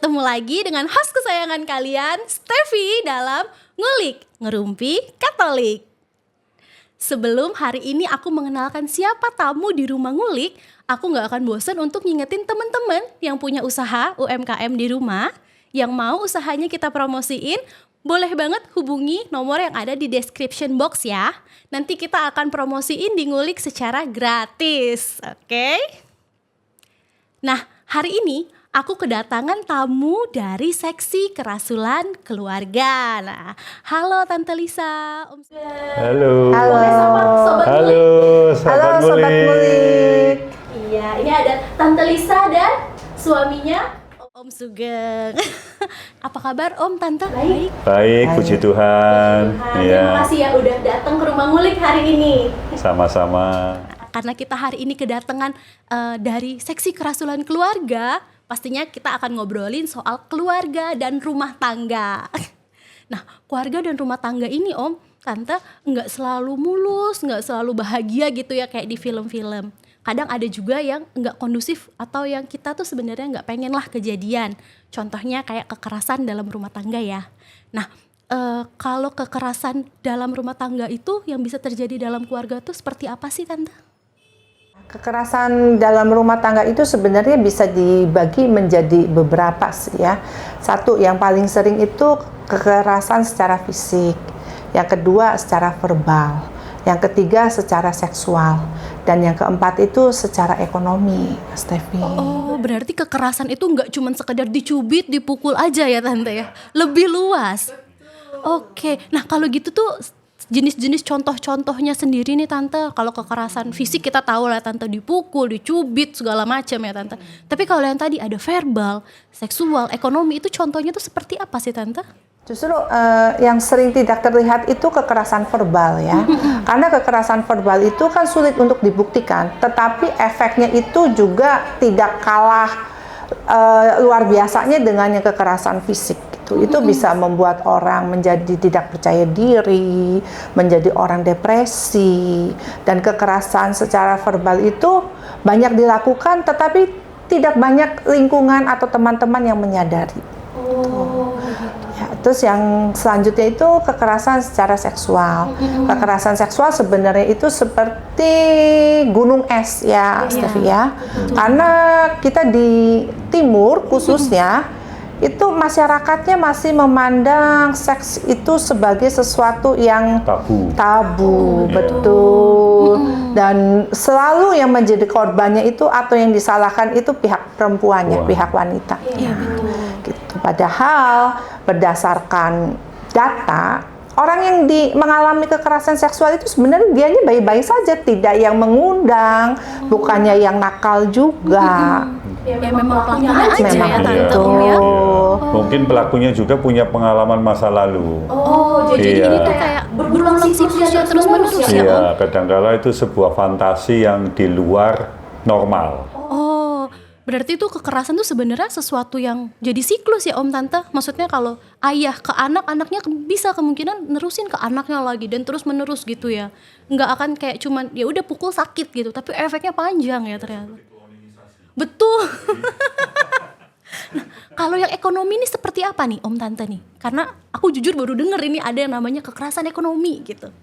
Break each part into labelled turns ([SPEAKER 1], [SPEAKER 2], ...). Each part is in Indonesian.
[SPEAKER 1] ketemu lagi dengan host kesayangan kalian, Steffi, dalam Ngulik Ngerumpi Katolik. Sebelum hari ini aku mengenalkan siapa tamu di rumah ngulik, aku gak akan bosan untuk ngingetin teman-teman yang punya usaha UMKM di rumah, yang mau usahanya kita promosiin, boleh banget hubungi nomor yang ada di description box ya. Nanti kita akan promosiin di Ngulik secara gratis, oke? Nah, hari ini aku kedatangan tamu dari seksi kerasulan keluarga. Nah, halo Tante Lisa, Om Sugeng.
[SPEAKER 2] Halo.
[SPEAKER 3] Halo.
[SPEAKER 1] Sobat
[SPEAKER 2] Halo,
[SPEAKER 3] Halo Sobat Ngulik.
[SPEAKER 1] Iya, ini ada Tante Lisa dan suaminya Om Sugeng. Apa kabar Om, Tante? Baik.
[SPEAKER 2] Baik, puji Tuhan.
[SPEAKER 1] Terima kasih ya udah datang ke rumah ngulik hari ini.
[SPEAKER 2] Sama-sama.
[SPEAKER 1] Karena kita hari ini kedatangan dari seksi kerasulan keluarga, pastinya kita akan ngobrolin soal keluarga dan rumah tangga. Nah, keluarga dan rumah tangga ini Om, Tante, nggak selalu mulus, nggak selalu bahagia gitu ya kayak di film-film. Kadang ada juga yang nggak kondusif atau yang kita tuh sebenarnya nggak pengen lah kejadian. Contohnya kayak kekerasan dalam rumah tangga ya. Nah, kalau kekerasan dalam rumah tangga itu yang bisa terjadi dalam keluarga tuh seperti apa sih Tante?
[SPEAKER 3] Kekerasan dalam rumah tangga itu sebenarnya bisa dibagi menjadi beberapa sih ya. Satu, yang paling sering itu kekerasan secara fisik. Yang kedua secara verbal. Yang ketiga secara seksual. Dan yang keempat itu secara ekonomi, Steffi.
[SPEAKER 1] Oh, berarti kekerasan itu nggak cuma sekedar dicubit, dipukul aja ya Tante ya? Lebih luas. Oke, nah kalau gitu tuh jenis-jenis contoh-contohnya sendiri nih Tante. Kalau kekerasan fisik kita tahu lah Tante, dipukul, dicubit, segala macam ya Tante. Tapi kalau yang tadi ada verbal, seksual, ekonomi, itu contohnya tuh seperti apa sih Tante?
[SPEAKER 3] Justru yang sering tidak terlihat itu kekerasan verbal ya. Karena kekerasan verbal itu kan sulit untuk dibuktikan, tetapi efeknya itu juga tidak kalah luar biasanya dengan yang kekerasan fisik. Itu bisa membuat orang menjadi tidak percaya diri, menjadi orang depresi, dan kekerasan secara verbal itu banyak dilakukan tetapi tidak banyak lingkungan atau teman-teman yang menyadari. Ya, terus yang selanjutnya itu kekerasan secara seksual. Kekerasan seksual sebenarnya itu seperti gunung es ya, Steffi ya. Karena kita di timur khususnya itu masyarakatnya masih memandang seks itu sebagai sesuatu yang tabu, betul. Dan selalu yang menjadi korbannya itu atau yang disalahkan itu pihak perempuannya, pihak wanita. Gitu. Padahal berdasarkan data, orang yang mengalami kekerasan seksual itu sebenarnya dianya baik-baik saja, tidak yang mengundang, bukannya yang nakal juga.
[SPEAKER 1] Ya memang pelakunya aja ya Tante
[SPEAKER 3] Om ya.
[SPEAKER 2] Mungkin pelakunya juga punya pengalaman masa lalu.
[SPEAKER 1] Jadi ini tuh kayak berulang siklusnya terus-menerus ya Om?
[SPEAKER 2] Iya, kadang-kala itu sebuah fantasi yang di luar normal.
[SPEAKER 1] Oh, berarti itu kekerasan tuh sebenarnya sesuatu yang jadi siklus ya Om Tante? Maksudnya kalau ayah ke anak, anaknya bisa kemungkinan nerusin ke anaknya lagi dan terus menerus gitu ya. Nggak akan kayak cuman ya udah pukul sakit gitu, tapi efeknya panjang ya ternyata. Betul. Nah, kalau yang ekonomi ini seperti apa nih Om Tante nih? Karena aku jujur baru denger ini ada yang namanya kekerasan ekonomi gitu.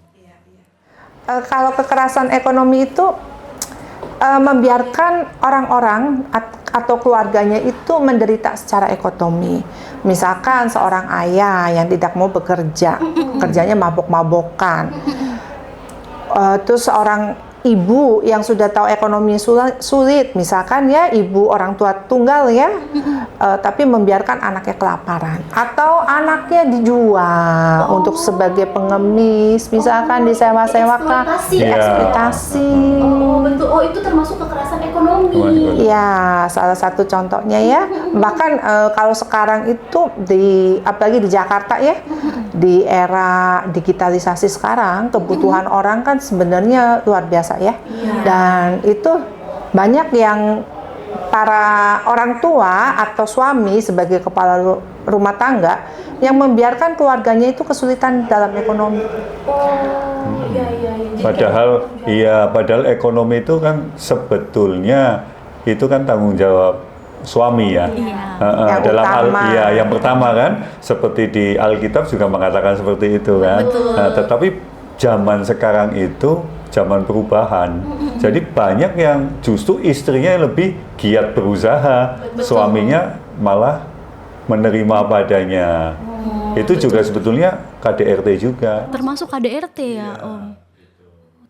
[SPEAKER 3] Kalau kekerasan ekonomi itu membiarkan orang-orang atau keluarganya itu menderita secara ekonomi. Misalkan seorang ayah yang tidak mau bekerja, kerjanya mabok-mabokan. Terus seorang ibu yang sudah tahu ekonomi sulit, misalkan ya ibu orang tua tunggal ya, tapi membiarkan anaknya kelaparan, atau anaknya dijual untuk sebagai pengemis, misalkan disewa-sewakan, dieksploitasi.
[SPEAKER 1] Betul. Oh, itu termasuk kekerasan ekonomi.
[SPEAKER 3] Ya, salah satu contohnya ya. Bahkan kalau sekarang itu apalagi di Jakarta ya, di era digitalisasi sekarang, kebutuhan orang kan sebenarnya luar biasa ya. Dan itu banyak yang para orang tua atau suami sebagai kepala rumah tangga yang membiarkan keluarganya itu kesulitan dalam ekonomi.
[SPEAKER 2] Padahal ekonomi itu kan sebetulnya itu kan tanggung jawab suami ya.
[SPEAKER 3] Yang
[SPEAKER 2] Dalam
[SPEAKER 3] utama.
[SPEAKER 2] yang pertama kan seperti di Alkitab juga mengatakan seperti itu kan. Nah, tetapi zaman sekarang itu zaman perubahan. Jadi banyak yang justru istrinya yang lebih giat berusaha, suaminya malah menerima padanya. Itu juga sebetulnya KDRT juga.
[SPEAKER 1] Termasuk KDRT ya, Om.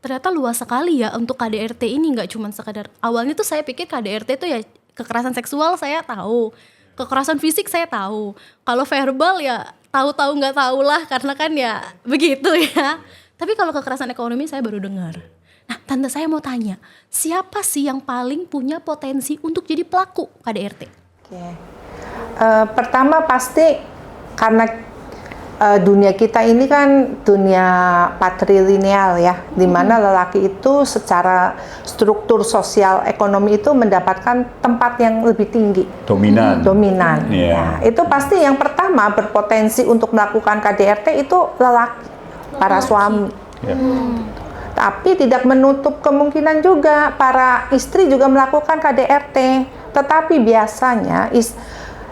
[SPEAKER 1] Ternyata luas sekali ya untuk KDRT ini, nggak cuma sekadar. Awalnya tuh saya pikir KDRT itu ya kekerasan seksual saya tahu, kekerasan fisik saya tahu. Kalau verbal ya tahu-tahu nggak tahu lah, karena kan ya begitu ya. Tapi kalau kekerasan ekonomi saya baru dengar. Nah, tante saya mau tanya, siapa sih yang paling punya potensi untuk jadi pelaku KDRT?
[SPEAKER 3] Oke. Pertama pasti karena dunia kita ini kan dunia patrilineal ya, di mana lelaki itu secara struktur sosial ekonomi itu mendapatkan tempat yang lebih tinggi.
[SPEAKER 2] Dominan.
[SPEAKER 3] Ya, itu pasti yang pertama berpotensi untuk melakukan KDRT itu lelaki, para suami.
[SPEAKER 2] Ya.
[SPEAKER 3] Tapi tidak menutup kemungkinan juga para istri juga melakukan KDRT. Tetapi biasanya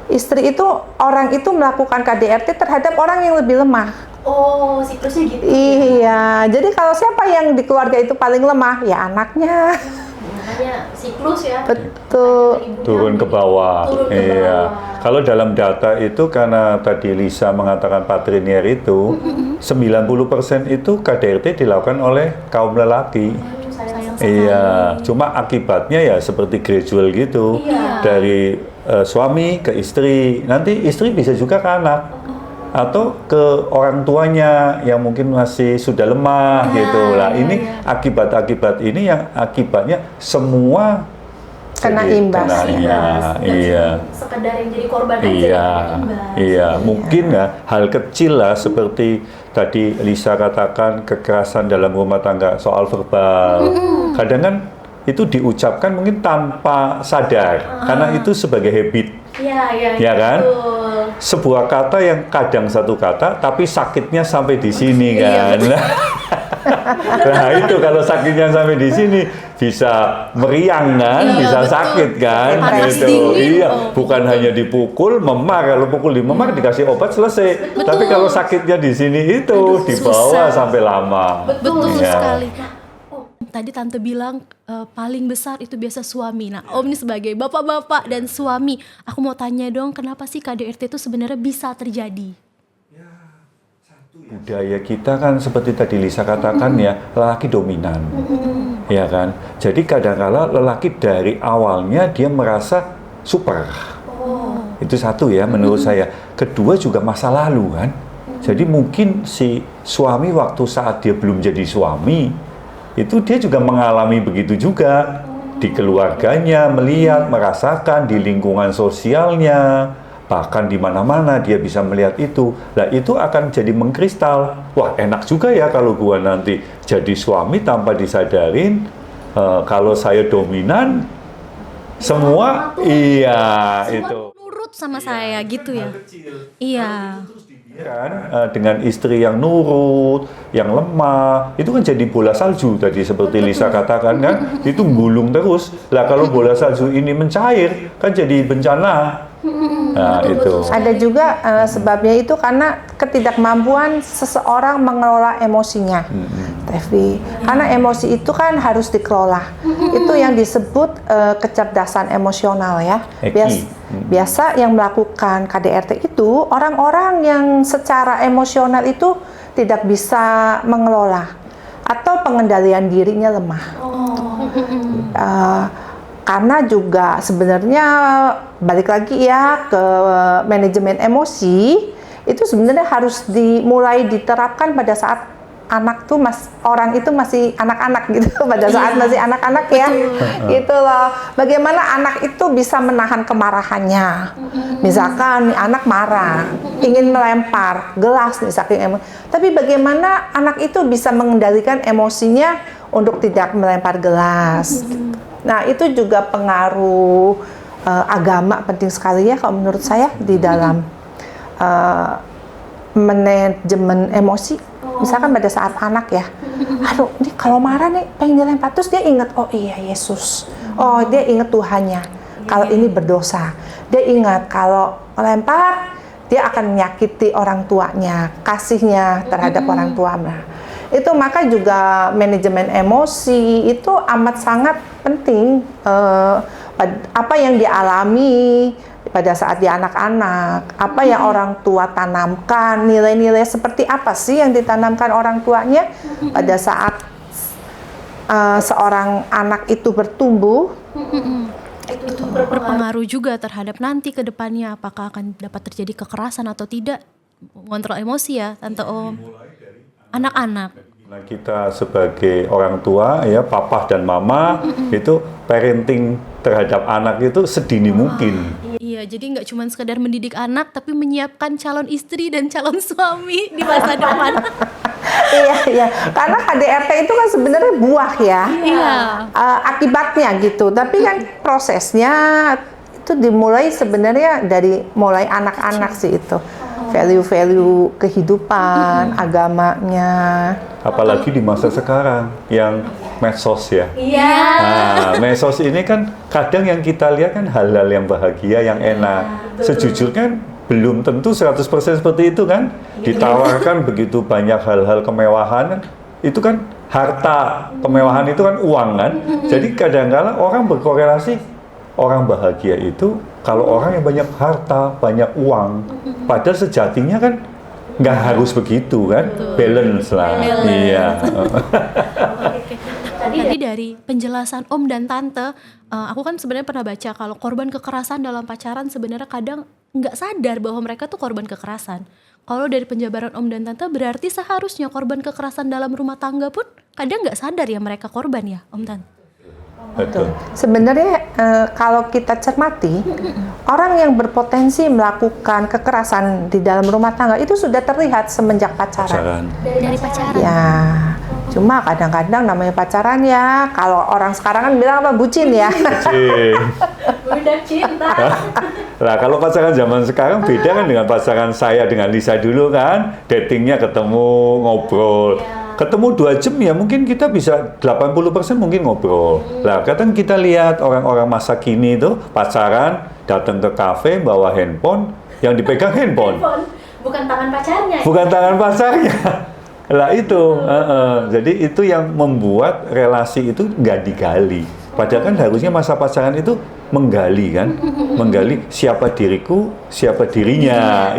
[SPEAKER 3] istri itu, orang itu melakukan KDRT terhadap orang yang lebih lemah.
[SPEAKER 1] Oh, siklusnya gitu.
[SPEAKER 3] Iya, jadi kalau siapa yang di keluarga itu paling lemah, ya anaknya.
[SPEAKER 1] Makanya siklus ya.
[SPEAKER 3] Betul.
[SPEAKER 2] Turun ke bawah.
[SPEAKER 1] Turun ke
[SPEAKER 2] Iya.
[SPEAKER 1] bawah.
[SPEAKER 2] Kalau dalam data itu karena tadi Lisa mengatakan patrilinear itu 90% itu KDRT dilakukan oleh kaum lelaki.
[SPEAKER 1] Sayang
[SPEAKER 2] Iya, cuma akibatnya ya seperti gradual gitu.
[SPEAKER 1] Iya.
[SPEAKER 2] Dari suami ke istri, nanti istri bisa juga ke anak. Atau ke orang tuanya yang mungkin masih sudah lemah gitu lah. Ini akibat-akibat ini yang akibatnya semua
[SPEAKER 3] Kena
[SPEAKER 2] jadi
[SPEAKER 3] imbas.
[SPEAKER 2] Iya.
[SPEAKER 1] Sekedar yang jadi korban
[SPEAKER 2] Iya, mungkin ya hal kecil lah seperti tadi Lisa katakan kekerasan dalam rumah tangga soal verbal. Kadang kan itu diucapkan mungkin tanpa sadar karena itu sebagai habit.
[SPEAKER 1] Iya,
[SPEAKER 2] Ya kan?
[SPEAKER 1] betul.
[SPEAKER 2] Sebuah kata yang kadang satu kata tapi sakitnya sampai di sini
[SPEAKER 1] Iya,
[SPEAKER 2] kan. Nah itu kalau sakitnya sampai di sini bisa meriang kan,
[SPEAKER 1] Iya,
[SPEAKER 2] bisa
[SPEAKER 1] betul.
[SPEAKER 2] sakit kan,
[SPEAKER 1] Panas
[SPEAKER 2] gitu.
[SPEAKER 1] dingin.
[SPEAKER 2] Iya, bukan hanya dipukul, memar. Kalau pukul di memar dikasih obat selesai.
[SPEAKER 1] Betul.
[SPEAKER 2] Tapi kalau sakitnya di sini itu
[SPEAKER 1] Aduh,
[SPEAKER 2] dibawa
[SPEAKER 1] susah.
[SPEAKER 2] sampai lama.
[SPEAKER 1] Betul
[SPEAKER 2] Iya.
[SPEAKER 1] sekali. Nah, Om, tadi tante bilang paling besar itu biasa suami. Nah, Om ini sebagai bapak-bapak dan suami, aku mau tanya dong, kenapa sih KDRT itu sebenarnya bisa terjadi?
[SPEAKER 2] Budaya kita kan seperti tadi Lisa katakan ya, lelaki dominan. Ya kan? Jadi kadang-kala lelaki dari awalnya dia merasa super. Itu satu ya menurut saya. Kedua juga masa lalu kan. Jadi mungkin si suami waktu saat dia belum jadi suami, itu dia juga mengalami begitu juga. Di keluarganya, melihat, merasakan, di lingkungan sosialnya, bahkan di mana-mana dia bisa melihat itu. Nah itu akan jadi mengkristal. Wah enak juga ya kalau gua nanti jadi suami tanpa disadarin. Kalau saya dominan, semua iya itu.
[SPEAKER 1] Nurut sama saya gitu ya. Iya.
[SPEAKER 2] Kan, dengan istri yang nurut, yang lemah, itu kan jadi bola salju tadi seperti Lisa katakan kan, itu gulung terus. Lah kalau bola salju ini mencair, kan jadi bencana. Nah itu.
[SPEAKER 3] Ada juga sebabnya itu karena ketidakmampuan seseorang mengelola emosinya, Tevi. Karena emosi itu kan harus dikelola. Itu yang disebut kecerdasan emosional ya. Biasa yang melakukan KDRT itu orang-orang yang secara emosional itu tidak bisa mengelola atau pengendalian dirinya lemah. Karena juga sebenarnya balik lagi ya ke manajemen emosi itu sebenarnya harus dimulai diterapkan pada saat anak tuh orang itu masih anak-anak gitu pada saat masih anak-anak ya gitu loh. Bagaimana anak itu bisa menahan kemarahannya, misalkan anak marah ingin melempar gelas misalkan, tapi bagaimana anak itu bisa mengendalikan emosinya untuk tidak melempar gelas gitu. Nah itu juga pengaruh agama penting sekali ya kalau menurut saya di dalam manajemen emosi. Misalkan pada saat anak ya, aduh ini kalau marah nih pengen dilempar, terus dia ingat oh iya Yesus, oh dia ingat Tuhannya. kalau ini berdosa. Dia ingat kalau melempar, dia akan menyakiti orang tuanya, kasihnya terhadap orang tua. Nah, itu maka juga manajemen emosi itu amat sangat penting. Apa yang dialami pada saat dia anak-anak, apa yang orang tua tanamkan, nilai-nilai seperti apa sih yang ditanamkan orang tuanya pada saat seorang anak itu bertumbuh.
[SPEAKER 1] Itu berpengaruh juga terhadap nanti ke depannya apakah akan dapat terjadi kekerasan atau tidak. Mengontrol emosi ya Tante Om. Anak-anak.
[SPEAKER 2] Nah, kita sebagai orang tua ya, papa dan mama itu parenting terhadap anak itu sedini mungkin.
[SPEAKER 1] Iya, jadi nggak cuma sekedar mendidik anak tapi menyiapkan calon istri dan calon suami di masa depan.
[SPEAKER 3] Iya, karena KDRT itu kan sebenarnya buah ya, akibatnya gitu. Tapi kan prosesnya itu dimulai sebenarnya dari mulai anak-anak sih itu, value-value kehidupan, agamanya.
[SPEAKER 2] Apalagi di masa sekarang yang medsos ya. Nah, medsos ini kan kadang yang kita lihat kan hal-hal yang bahagia, yang enak. Sejujurnya belum tentu 100% seperti itu kan. Ditawarkan begitu banyak hal-hal kemewahan, itu kan harta, kemewahan itu kan uang kan. Jadi kadang-kala orang berkorelasi, orang bahagia itu kalau orang yang banyak harta, banyak uang. Padahal sejatinya kan nggak harus begitu kan. Balance lah. Iya.
[SPEAKER 1] Tadi dari penjelasan Om dan Tante, aku kan sebenarnya pernah baca kalau korban kekerasan dalam pacaran sebenarnya kadang nggak sadar bahwa mereka tuh korban kekerasan. Kalau dari penjabaran Om dan Tante berarti seharusnya korban kekerasan dalam rumah tangga pun kadang nggak sadar ya mereka korban ya Om Tante.
[SPEAKER 2] Betul.
[SPEAKER 3] Sebenarnya kalau kita cermati, orang yang berpotensi melakukan kekerasan di dalam rumah tangga itu sudah terlihat semenjak pacaran.
[SPEAKER 1] Dari pacaran.
[SPEAKER 3] Ya, cuma kadang-kadang namanya pacaran ya, kalau orang sekarang kan bilang apa, bucin ya.
[SPEAKER 1] Budak cinta.
[SPEAKER 2] Nah, kalau pacaran zaman sekarang beda kan dengan pacaran saya dengan Lisa dulu kan. Datingnya ketemu, ngobrol. Ketemu 2 jam ya mungkin kita bisa 80% mungkin ngobrol. Nah, kadang kita lihat orang-orang masa kini itu pacaran, datang ke kafe, bawa handphone, yang dipegang handphone.
[SPEAKER 1] Bukan tangan pacarnya.
[SPEAKER 2] Bukan tangan pacarnya. Lah itu, jadi itu yang membuat relasi itu nggak digali. Padahal kan harusnya masa pacaran itu menggali kan, menggali siapa diriku, siapa dirinya.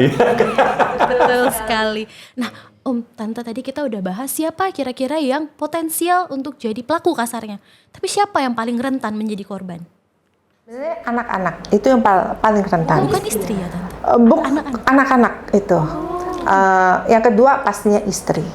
[SPEAKER 1] Betul sekali. Nah, Om, Tante tadi kita udah bahas siapa kira-kira yang potensial untuk jadi pelaku kasarnya. Tapi siapa yang paling rentan menjadi korban?
[SPEAKER 3] Sebenarnya anak-anak itu yang paling rentan.
[SPEAKER 1] Bukan istri ya Tante?
[SPEAKER 3] Anak-anak itu. Yang kedua pastinya istri.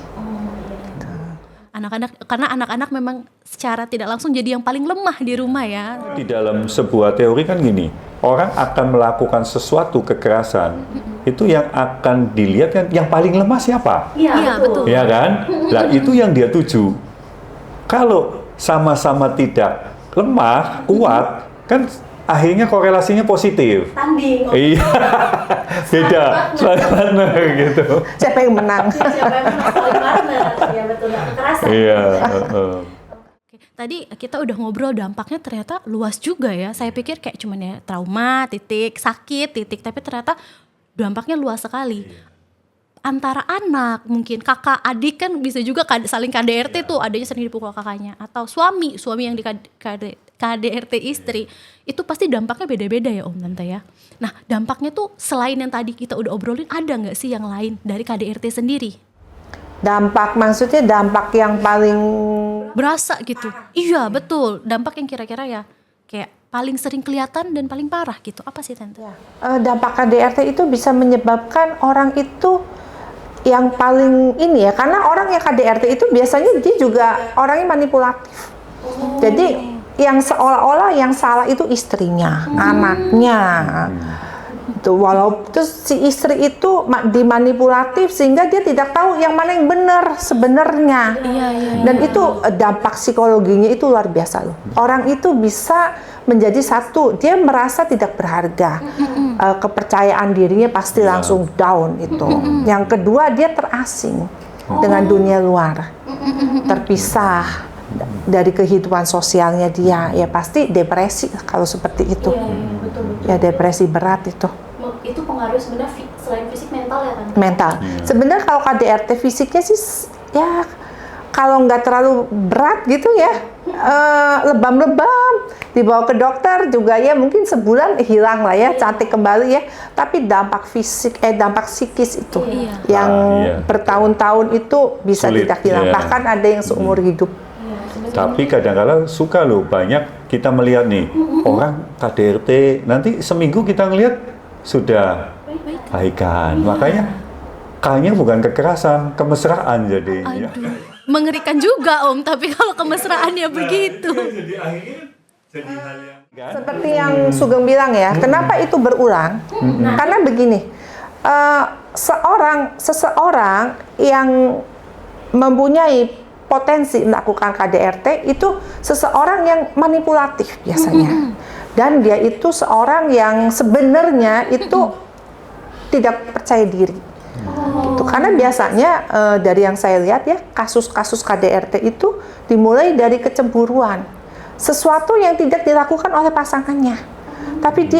[SPEAKER 1] Anak-anak, karena anak-anak memang secara tidak langsung jadi yang paling lemah di rumah ya.
[SPEAKER 2] Di dalam sebuah teori kan gini, orang akan melakukan sesuatu kekerasan, itu yang akan dilihat kan yang paling lemah siapa?
[SPEAKER 1] Iya, betul.
[SPEAKER 2] Ya kan? Nah, itu yang dia tuju. Kalau sama-sama tidak lemah, kuat, kan akhirnya korelasinya positif.
[SPEAKER 1] Tanding.
[SPEAKER 2] Iya, beda, partner gitu.
[SPEAKER 3] Siapa yang menang?
[SPEAKER 1] Siapa yang saling partner? Ya betul, nggak kekerasan.
[SPEAKER 2] Iya.
[SPEAKER 1] Oke, tadi kita udah ngobrol dampaknya ternyata luas juga ya. Saya pikir kayak cuman ya trauma, titik, sakit, titik. Tapi ternyata dampaknya luas sekali. Antara anak, mungkin kakak, adik kan bisa juga saling KDRT tuh. Adanya sering dipukul kakaknya. Atau suami yang di KDRT istri. Itu pasti dampaknya beda-beda ya Om Tante ya. Nah dampaknya tuh selain yang tadi kita udah obrolin, ada nggak sih yang lain dari KDRT sendiri?
[SPEAKER 3] Dampak, maksudnya dampak yang paling
[SPEAKER 1] Berasa gitu. Iya betul, dampak yang kira-kira ya kayak paling sering kelihatan dan paling parah gitu. Apa sih Tante?
[SPEAKER 3] dampak KDRT itu bisa menyebabkan orang itu yang paling ini ya, karena orang yang KDRT itu biasanya dia juga orangnya manipulatif. Jadi yang seolah-olah yang salah itu istrinya, anaknya. Walaupun si istri itu dimanipulatif sehingga dia tidak tahu yang mana yang benar sebenarnya. Dan itu dampak psikologinya itu luar biasa loh. Orang itu bisa menjadi satu, dia merasa tidak berharga. Kepercayaan dirinya pasti langsung down itu. Yang kedua dia terasing dengan dunia luar. Terpisah. dari kehidupan sosialnya dia, ya pasti depresi kalau seperti itu.
[SPEAKER 1] Betul.
[SPEAKER 3] Ya depresi berat itu.
[SPEAKER 1] Itu pengaruh sebenarnya selain fisik mental ya kan?
[SPEAKER 3] Mental. Sebenarnya kalau KDRT fisiknya sih ya kalau nggak terlalu berat gitu ya, lebam-lebam, dibawa ke dokter juga ya mungkin sebulan hilang lah ya, cantik kembali ya. Tapi dampak dampak psikis itu yang bertahun-tahun itu bisa
[SPEAKER 2] Sulit,
[SPEAKER 3] tidak hilang. Bahkan ada yang seumur hidup.
[SPEAKER 2] Tapi kadang-kadang suka loh, banyak kita melihat nih orang KDRT nanti seminggu kita ngelihat sudah baikan. Makanya kayaknya bukan kekerasan, kemesraan jadi. Ya.
[SPEAKER 1] Mengerikan juga Om, tapi kalau kemesraannya begitu.
[SPEAKER 2] Jadi akhirnya jadi hal yang
[SPEAKER 3] Seperti yang Sugeng bilang ya, kenapa itu berulang? Karena begini, seseorang yang mempunyai potensi melakukan KDRT itu seseorang yang manipulatif biasanya. Dan dia itu seorang yang sebenarnya itu tidak percaya diri. Gitu. Karena biasanya dari yang saya lihat ya, kasus-kasus KDRT itu dimulai dari kecemburuan. Sesuatu yang tidak dilakukan oleh pasangannya. Tapi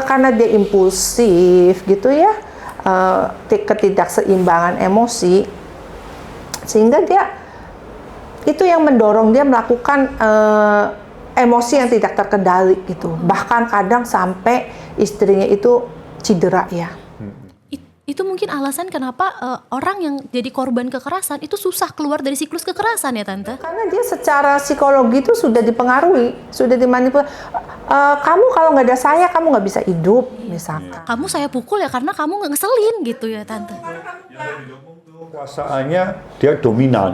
[SPEAKER 3] karena dia impulsif gitu ya, ketidakseimbangan emosi, sehingga dia itu yang mendorong dia melakukan emosi yang tidak terkendali gitu. Bahkan kadang sampai istrinya itu cedera ya.
[SPEAKER 1] Itu mungkin alasan kenapa orang yang jadi korban kekerasan itu susah keluar dari siklus kekerasan ya Tante?
[SPEAKER 3] Karena dia secara psikologi itu sudah dipengaruhi, sudah dimanipulasi. Kamu kalau nggak ada saya, kamu nggak bisa hidup, misalkan.
[SPEAKER 1] Kamu saya pukul ya karena kamu nggak ngeselin gitu ya Tante?
[SPEAKER 2] kekuasaannya dia dominan.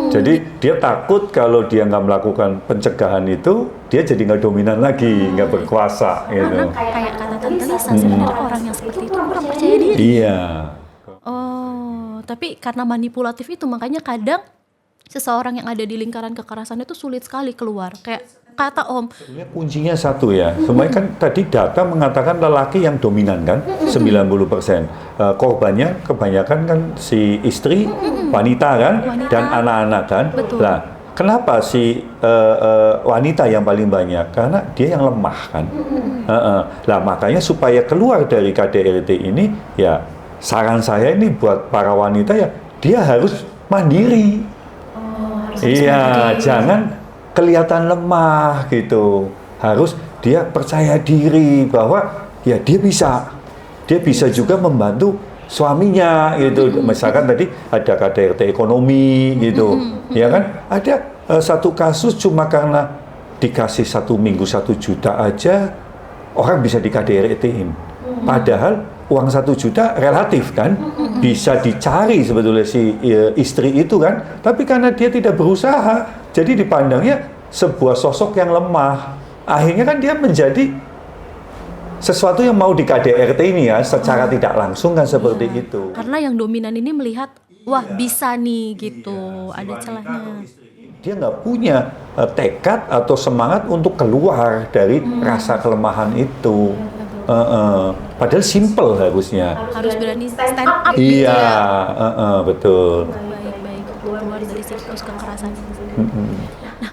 [SPEAKER 2] Jadi dia takut kalau dia nggak melakukan pencegahan itu, dia jadi nggak dominan lagi, nggak berkuasa gitu.
[SPEAKER 1] Kayak kata Tante Lisa, sebenarnya orang yang seperti itu kurang percaya diri.
[SPEAKER 2] Iya.
[SPEAKER 1] Oh, tapi karena manipulatif itu makanya kadang seseorang yang ada di lingkaran kekerasan itu sulit sekali keluar. Kayak kata Om.
[SPEAKER 2] Sebenarnya kuncinya satu ya. Sebenarnya kan tadi data mengatakan lelaki yang dominan kan, 90%. Korbannya kebanyakan kan si istri, wanita kan, dan anak-anak kan.
[SPEAKER 1] Betul.
[SPEAKER 2] Nah, kenapa si wanita yang paling banyak? Karena dia yang lemah kan. Nah, makanya supaya keluar dari KDRT ini, ya saran saya ini buat para wanita ya, dia harus mandiri. Iya, jangan kelihatan lemah gitu. Harus dia percaya diri bahwa ya dia bisa juga membantu suaminya gitu. Misalkan tadi ada KDRT ekonomi gitu, ya kan? Ada satu kasus cuma karena dikasih 1 minggu 1 juta aja orang bisa di KDRT-in. Padahal uang 1 juta relatif kan, bisa dicari sebetulnya si istri itu kan, tapi karena dia tidak berusaha, jadi dipandangnya sebuah sosok yang lemah. Akhirnya kan dia menjadi sesuatu yang mau di KDRT ini ya, secara tidak langsung kan seperti itu.
[SPEAKER 1] Karena yang dominan ini melihat, wah bisa nih gitu, ada celahnya.
[SPEAKER 2] Dia nggak punya tekad atau semangat untuk keluar dari rasa kelemahan itu. Padahal simple harusnya.
[SPEAKER 1] Harus berani stand up gitu
[SPEAKER 2] Iya,
[SPEAKER 1] ya.
[SPEAKER 2] betul.
[SPEAKER 1] Baik-baik, keluar dari siklus kekerasan. Nah,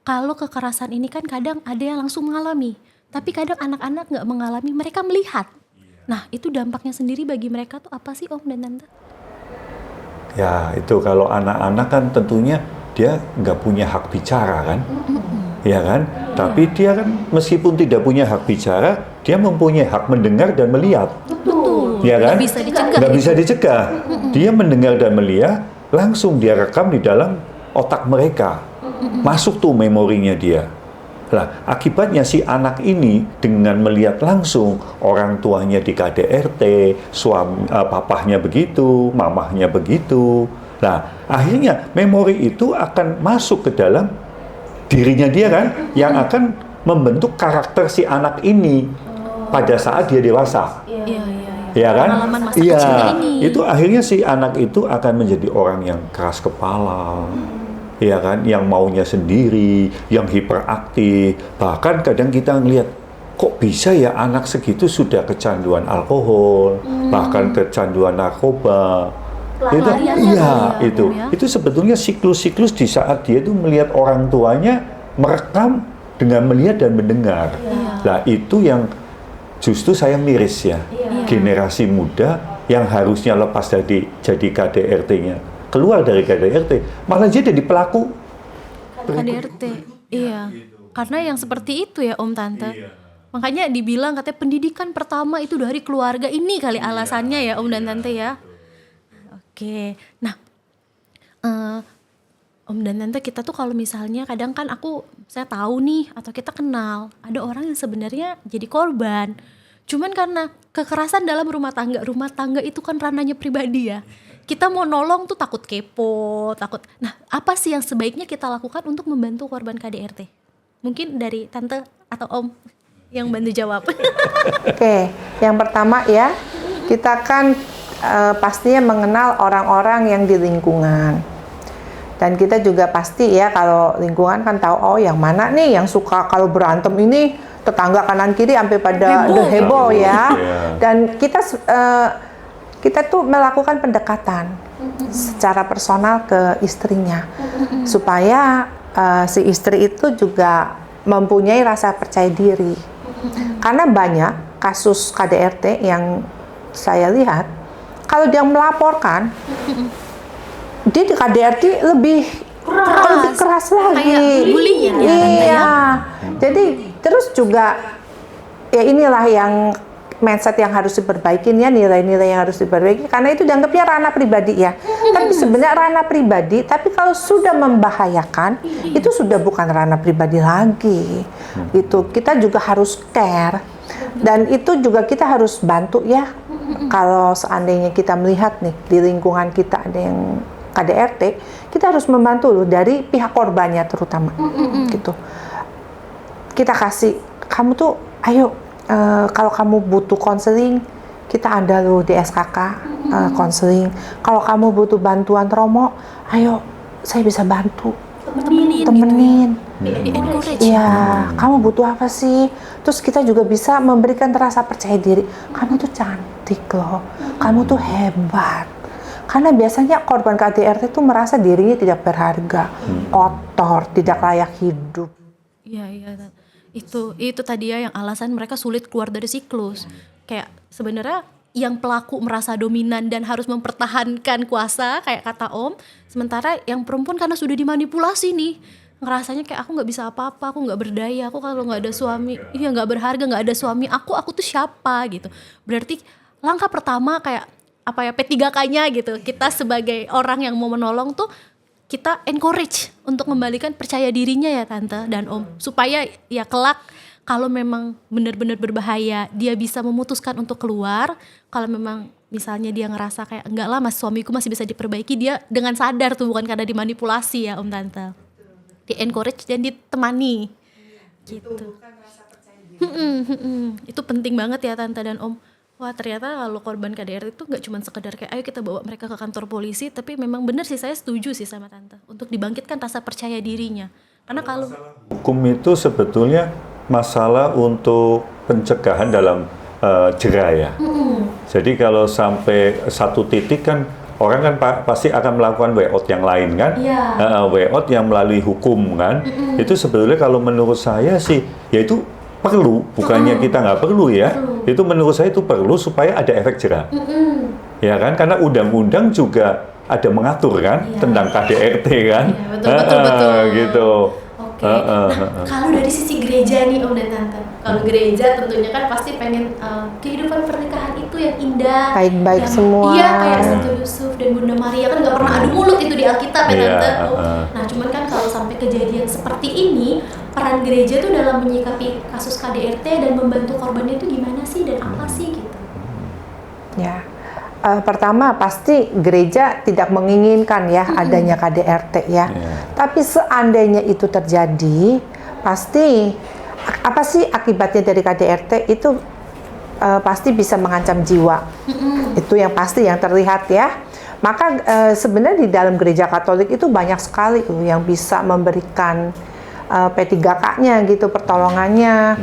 [SPEAKER 1] kalau kekerasan ini kan kadang ada yang langsung mengalami, tapi kadang anak-anak nggak mengalami, mereka melihat. Nah, itu dampaknya sendiri bagi mereka tuh apa sih Om dan Tante?
[SPEAKER 2] Ya, itu kalau anak-anak kan tentunya dia nggak punya hak bicara kan, ya kan? Tapi dia kan meskipun tidak punya hak bicara, dia mempunyai hak mendengar dan melihat.
[SPEAKER 1] Betul.
[SPEAKER 2] Ya kan?
[SPEAKER 1] Nggak bisa dicegah.
[SPEAKER 2] Nggak bisa dicegah. Dia mendengar dan melihat, langsung dia rekam di dalam otak mereka. Masuk tuh memorinya dia. Nah, akibatnya si anak ini dengan melihat langsung orang tuanya di KDRT, papahnya begitu, mamahnya begitu. Nah, akhirnya memori itu akan masuk ke dalam dirinya dia kan, yang akan membentuk karakter si anak ini pada saat dia dewasa.
[SPEAKER 1] Iya.
[SPEAKER 2] Ya kan?
[SPEAKER 1] Pengalaman masa kecilnya ini.
[SPEAKER 2] Itu akhirnya si anak itu akan menjadi orang yang keras kepala. Ya kan, yang maunya sendiri, yang hiperaktif. Bahkan kadang kita ngelihat, kok bisa ya anak segitu sudah kecanduan alkohol, bahkan kecanduan narkoba.
[SPEAKER 1] pelariannya
[SPEAKER 2] iya,
[SPEAKER 1] kali ya, Om ya.
[SPEAKER 2] itu sebetulnya siklus-siklus di saat dia itu melihat orang tuanya merekam dengan melihat dan mendengar. Nah, itu yang justru saya miris ya. Generasi muda yang harusnya lepas dari jadi KDRT-nya, keluar dari KDRT, malah dia jadi pelaku
[SPEAKER 1] KDRT. Iya. Karena yang seperti itu ya Om Tante. Makanya dibilang katanya pendidikan pertama itu dari keluarga, ini kali alasannya ya Om dan Tante ya. Oke. Nah, Om dan Tante, kita tuh kalau misalnya kadang kan saya tahu nih atau kita kenal ada orang yang sebenarnya jadi korban. Cuman karena kekerasan dalam rumah tangga itu kan ranahnya pribadi ya. Kita mau nolong tuh takut kepo, takut. Nah, apa sih yang sebaiknya kita lakukan untuk membantu korban KDRT? Mungkin dari Tante atau Om yang bantu jawab.
[SPEAKER 3] Oke, yang pertama ya, kita kan pastinya mengenal orang-orang yang di lingkungan. Dan kita juga pasti ya, kalau lingkungan kan tahu, oh yang mana nih yang suka kalau berantem ini, tetangga kanan kiri sampai pada heboh ya. Dan kita tuh melakukan pendekatan secara personal ke istrinya, supaya si istri itu juga mempunyai rasa percaya diri. Karena banyak kasus KDRT yang saya lihat, kalau dia melaporkan, dia di KDRT lebih keras lagi.
[SPEAKER 1] Kayak bullying ya,
[SPEAKER 3] Iya. Jadi terus juga ya inilah yang mindset yang harus diperbaikin ya, nilai-nilai yang harus diperbaiki, karena itu dianggapnya ranah pribadi ya. Tapi sebenarnya ranah pribadi, tapi kalau sudah membahayakan, itu sudah bukan ranah pribadi lagi. Itu kita juga harus care, dan itu juga kita harus bantu ya. Kalau seandainya kita melihat nih di lingkungan kita ada yang KDRT, kita harus membantu loh dari pihak korbannya terutama, gitu. Kita kasih, kamu tuh, ayo. Kalau kamu butuh konseling, kita ada loh di SKK konseling. Kalau kamu butuh bantuan Romo, ayo saya bisa bantu. Temenin. Iya, kamu butuh apa sih? Terus kita juga bisa memberikan rasa percaya diri. Kamu tuh cantik loh, kamu tuh hebat. Karena biasanya korban KDRT tuh merasa dirinya tidak berharga, kotor, tidak layak hidup.
[SPEAKER 1] Iya. Itu tadi ya yang alasan mereka sulit keluar dari siklus. Kayak sebenarnya yang pelaku merasa dominan dan harus mempertahankan kuasa kayak kata Om, sementara yang perempuan karena sudah dimanipulasi nih, ngerasanya kayak aku nggak bisa apa-apa, aku nggak berdaya, aku kalau nggak ada suami, iya nggak berharga, nggak ada suami, aku tuh siapa gitu. Berarti langkah pertama kayak apa ya, P3K-nya gitu, kita sebagai orang yang mau menolong tuh kita encourage untuk membalikan percaya dirinya ya Tante dan Om, supaya ya kelak kalau memang benar-benar berbahaya dia bisa memutuskan untuk keluar. Kalau memang misalnya dia ngerasa kayak enggak lah, mas suamiku masih bisa diperbaiki, dia dengan sadar tuh bukan karena dimanipulasi ya Om Tante, di encourage dan ditemani gitu. Itu penting banget ya Tante dan Om. Wah, ternyata kalau korban KDRT itu nggak cuma sekedar kayak ayo kita bawa mereka ke kantor polisi, tapi memang benar sih, saya setuju sih sama Tante untuk dibangkitkan rasa percaya dirinya. Karena kalau
[SPEAKER 2] hukum itu sebetulnya masalah untuk pencegahan dalam jera ya. Jadi kalau sampai satu titik kan orang kan pasti akan melakukan way out yang lain kan, way out yang melalui hukum kan. Itu sebetulnya kalau menurut saya sih, yaitu perlu, bukannya kita nggak perlu ya. Itu menurut saya itu perlu supaya ada efek jera. Ya kan, karena undang-undang juga ada mengatur kan tentang KDRT kan.
[SPEAKER 1] Betul.
[SPEAKER 2] Gitu.
[SPEAKER 1] Oke. Nah, kalau dari sisi gereja nih Om dan Tante, kalau gereja tentunya kan pasti pengen kehidupan pernikahan itu yang indah,
[SPEAKER 3] Baik-baik
[SPEAKER 1] yang,
[SPEAKER 3] semua.
[SPEAKER 1] Iya, kayak Santo Yusuf dan Bunda Maria kan nggak pernah adu mulut itu di Alkitab ya Tante. Nah, cuman kan kalau sampai kejadian seperti ini, peran gereja tuh dalam menyikapi kasus KDRT dan membantu korbannya itu gimana sih dan apa sih gitu?
[SPEAKER 3] Ya. Pertama pasti gereja tidak menginginkan ya adanya KDRT ya. Tapi seandainya itu terjadi, pasti apa sih akibatnya dari KDRT itu pasti bisa mengancam jiwa. Itu yang pasti, yang terlihat ya. Maka sebenarnya di dalam gereja Katolik itu banyak sekali yang bisa memberikan P3K-nya gitu, pertolongannya.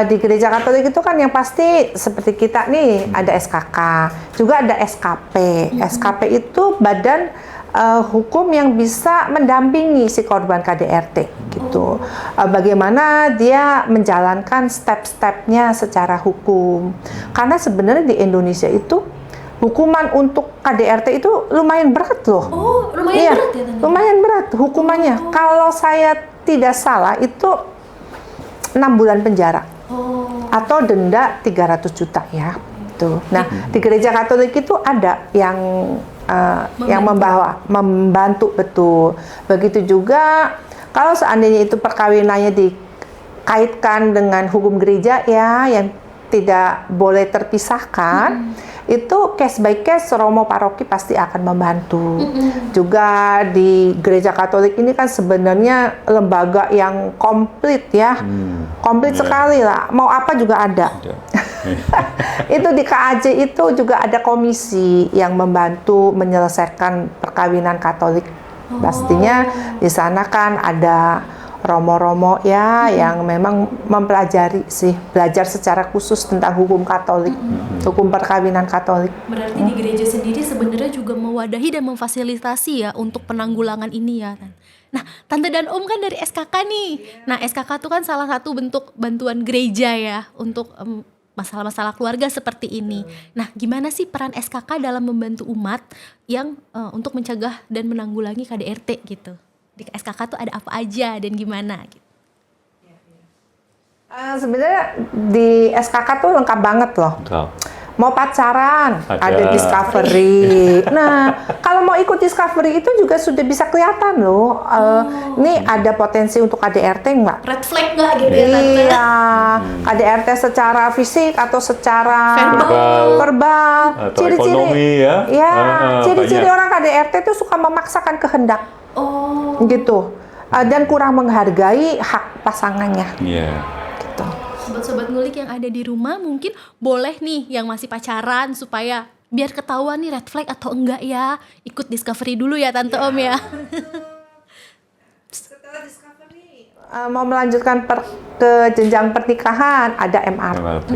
[SPEAKER 3] Di gereja Katolik itu kan yang pasti seperti kita nih, ada SKK, juga ada SKP. SKP itu badan hukum yang bisa mendampingi si korban KDRT gitu. Bagaimana dia menjalankan step-stepnya secara hukum. Karena sebenarnya di Indonesia itu hukuman untuk KDRT itu lumayan berat loh.
[SPEAKER 1] Oh, lumayan
[SPEAKER 3] Iya,
[SPEAKER 1] berat ya Tante?
[SPEAKER 3] lumayan berat hukumannya. Kalau saya tidak salah itu 6 bulan penjara. Atau denda 300 juta ya. Tuh. Nah, di gereja Katolik itu ada yang membantu betul. Begitu juga kalau seandainya itu perkawinannya dikaitkan dengan hukum gereja ya, yang tidak boleh terpisahkan, itu case by case Romo Paroki pasti akan membantu. Juga di gereja Katolik ini kan sebenarnya lembaga yang komplit ya, komplit sekali lah. Mau apa juga ada. Itu di KAJ itu juga ada komisi yang membantu menyelesaikan perkawinan Katolik. Pastinya di sana kan ada romo-romo ya yang memang mempelajari sih, belajar secara khusus tentang hukum Katolik, hukum perkawinan Katolik.
[SPEAKER 1] Berarti di gereja sendiri sebenarnya juga mewadahi dan memfasilitasi ya untuk penanggulangan ini ya. Nah, Tante dan Om kan dari SKK nih. Nah, SKK itu kan salah satu bentuk bantuan gereja ya untuk masalah-masalah keluarga seperti ini. Nah, gimana sih peran SKK dalam membantu umat yang untuk mencegah dan menanggulangi KDRT gitu? Di SKK tuh ada apa aja dan gimana gitu?
[SPEAKER 3] Sebenarnya di SKK tuh lengkap banget loh. Mau pacaran, ada discovery. Nah, kalau mau ikut discovery itu juga sudah bisa kelihatan loh. Ini ada potensi untuk KDRT nggak?
[SPEAKER 1] Red flag nggak gitu ya Tante?
[SPEAKER 3] Iya, KDRT secara fisik atau secara verbal.
[SPEAKER 2] Atau ekonomi ya.
[SPEAKER 3] Ya, ciri-ciri orang KDRT itu suka memaksakan kehendak. Gitu. Dan kurang menghargai hak pasangannya.
[SPEAKER 2] Iya.
[SPEAKER 3] Gitu.
[SPEAKER 1] Sobat-sobat ngulik yang ada di rumah mungkin boleh nih yang masih pacaran supaya biar ketahuan nih red flag atau enggak ya, ikut discovery dulu ya Tante Om ya.
[SPEAKER 3] Setelah discovery mau melanjutkan ke jenjang pernikahan, ada MRT,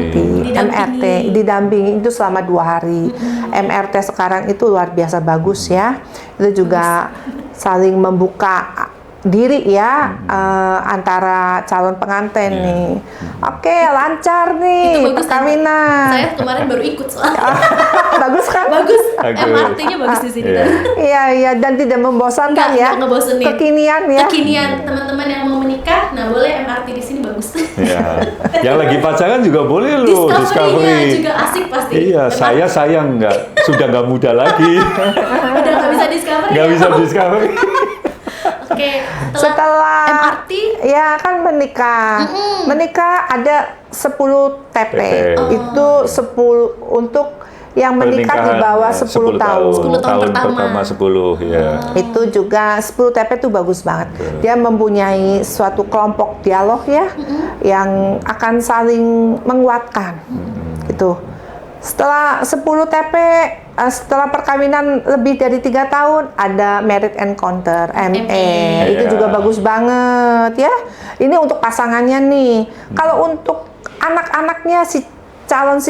[SPEAKER 3] didampingi itu selama 2 hari. MRT sekarang itu luar biasa bagus ya, itu juga saling membuka diri ya antara calon pengantin nih. Oke, lancar nih perkawinan.
[SPEAKER 1] Saya kemarin baru ikut soalnya.
[SPEAKER 3] Bagus kan?
[SPEAKER 1] Bagus. MRT-nya bagus di sini.
[SPEAKER 3] Iya, dan tidak membosankan ya.
[SPEAKER 1] Nggak ngebosenin.
[SPEAKER 3] Kekinian ya.
[SPEAKER 1] Kekinian teman-teman yang mau menikah, nah boleh MRT di sini bagus.
[SPEAKER 2] Iya. Yang lagi pacaran juga boleh loh discovery.
[SPEAKER 1] Juga asik pasti.
[SPEAKER 2] Iya, saya sayang sudah nggak muda lagi.
[SPEAKER 1] Udah nggak bisa discovery.
[SPEAKER 2] Nggak bisa discovery.
[SPEAKER 1] Oke,
[SPEAKER 3] setelah
[SPEAKER 1] MRT
[SPEAKER 3] ya kan menikah. Menikah ada 10 TP. Itu 10 untuk yang menikah di bawah 10 tahun.
[SPEAKER 1] 10 tahun pertama
[SPEAKER 2] 10 ya.
[SPEAKER 3] Itu juga 10 TP itu bagus banget. Dia mempunyai suatu kelompok dialog ya yang akan saling menguatkan. Gitu. Setelah 10 TP, setelah perkawinan lebih dari 3 tahun, ada Married Encounter, ME. Itu juga bagus banget ya. Ini untuk pasangannya nih. Kalau untuk anak-anaknya si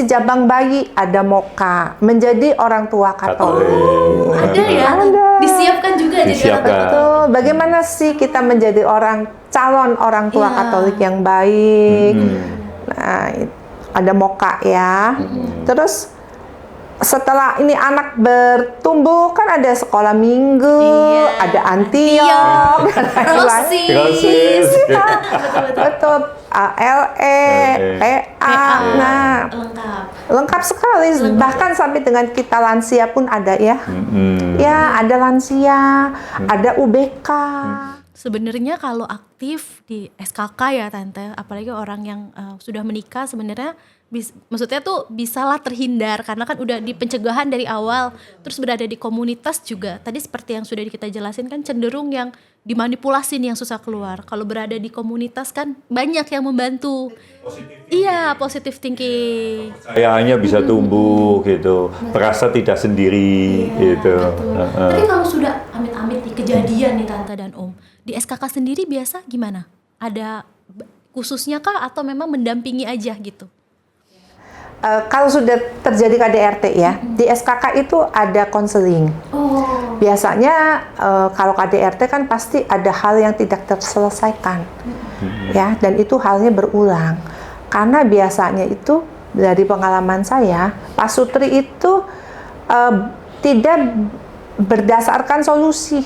[SPEAKER 3] jabang bayi, ada MOKA, menjadi orang tua Katolik.
[SPEAKER 1] Ada ya?
[SPEAKER 3] Ada.
[SPEAKER 1] Disiapkan juga jadi orang tua.
[SPEAKER 3] Betul. Bagaimana sih kita menjadi calon orang tua Katolik yang baik? Nah, ada MOKA ya. Terus setelah ini anak bertumbuh kan ada sekolah minggu, ada Antiok,
[SPEAKER 1] Rosis.
[SPEAKER 3] Betul. LE, PA. Nah, lengkap sekali. Bahkan sampai dengan kita lansia pun ada ya. Ya, ada lansia, ada UBK.
[SPEAKER 1] Sebenarnya kalau aktif di SKK ya Tante, apalagi orang yang sudah menikah sebenarnya maksudnya tuh bisalah terhindar karena kan udah di pencegahan dari awal, terus berada di komunitas juga. Tadi seperti yang sudah kita jelasin kan cenderung yang dimanipulasi nih yang susah keluar. Kalau berada di komunitas kan banyak yang membantu. Iya, positive thinking.
[SPEAKER 2] Kepercayaannya bisa tumbuh gitu, merasa tidak sendiri gitu.
[SPEAKER 1] Tapi kalau sudah amit-amit nih kejadian nih Tante dan Om, di SKK sendiri biasa gimana? Ada khususnya kah atau memang mendampingi aja gitu?
[SPEAKER 3] Kalau sudah terjadi KDRT ya, di SKK itu ada konseling. Biasanya kalau KDRT kan pasti ada hal yang tidak terselesaikan, ya, dan itu halnya berulang. Karena biasanya itu dari pengalaman saya, Pak Sutri itu tidak berdasarkan solusi.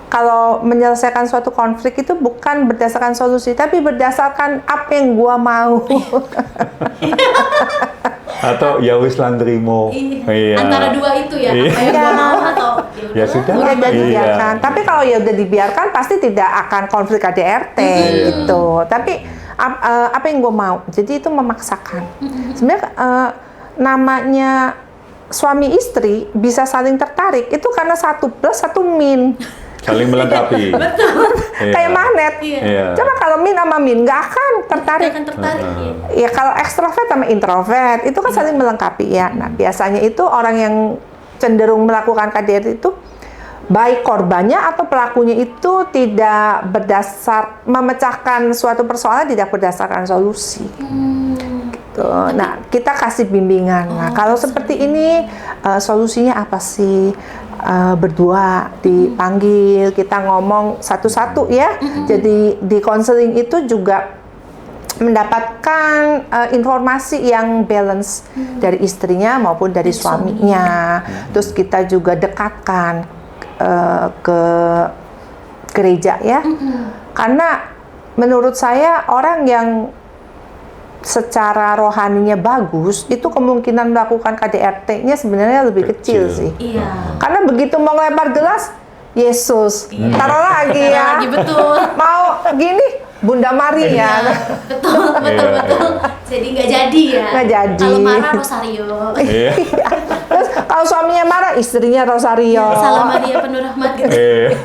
[SPEAKER 3] Kalau menyelesaikan suatu konflik itu bukan berdasarkan solusi, tapi berdasarkan apa yang gua mau.
[SPEAKER 2] Atau ya wis lan trimo. Iya.
[SPEAKER 1] Antara dua itu ya,
[SPEAKER 2] Iya.
[SPEAKER 1] apa yang gua mau atau
[SPEAKER 2] Ya sudah.
[SPEAKER 3] Udah
[SPEAKER 2] Iya.
[SPEAKER 3] dibiarkan. Tapi kalau ya udah dibiarkan pasti tidak akan konflik KDRT gitu. Tapi apa yang gue mau? Jadi itu memaksakan. Sebenarnya namanya suami istri bisa saling tertarik itu karena 1 plus 1 min.
[SPEAKER 2] Saling melengkapi.
[SPEAKER 3] Kayak magnet.
[SPEAKER 2] Iya.
[SPEAKER 3] Coba kalau min sama min nggak akan tertarik.
[SPEAKER 1] akan tertarik.
[SPEAKER 3] Ya kalau ekstrovert sama introvert itu kan saling melengkapi ya. Nah biasanya itu orang yang cenderung melakukan KDRT itu baik korbannya atau pelakunya itu tidak memecahkan suatu persoalan tidak berdasarkan solusi. Gitu. Nah kita kasih bimbingan. Nah kalau seperti ini solusinya apa sih? Berdua dipanggil, kita ngomong satu-satu ya. Jadi di konseling itu juga mendapatkan informasi yang balance dari istrinya maupun dari suaminya. Terus kita juga dekatkan ke gereja ya. Karena menurut saya orang yang secara rohaninya bagus, itu kemungkinan melakukan KDRT-nya sebenarnya lebih kecil sih.
[SPEAKER 1] Iya.
[SPEAKER 3] Karena begitu mau ngelempar gelas, Yesus, taruh lagi ya.
[SPEAKER 1] Lagi betul.
[SPEAKER 3] Mau gini, Bunda Maria.
[SPEAKER 1] Betul. Jadi nggak jadi ya.
[SPEAKER 3] Nggak jadi.
[SPEAKER 1] Kalau marah Rosario.
[SPEAKER 2] Iya.
[SPEAKER 3] Terus kalau suaminya marah, istrinya Rosario.
[SPEAKER 1] Salam Maria penuh rahmat gitu.
[SPEAKER 2] Iya.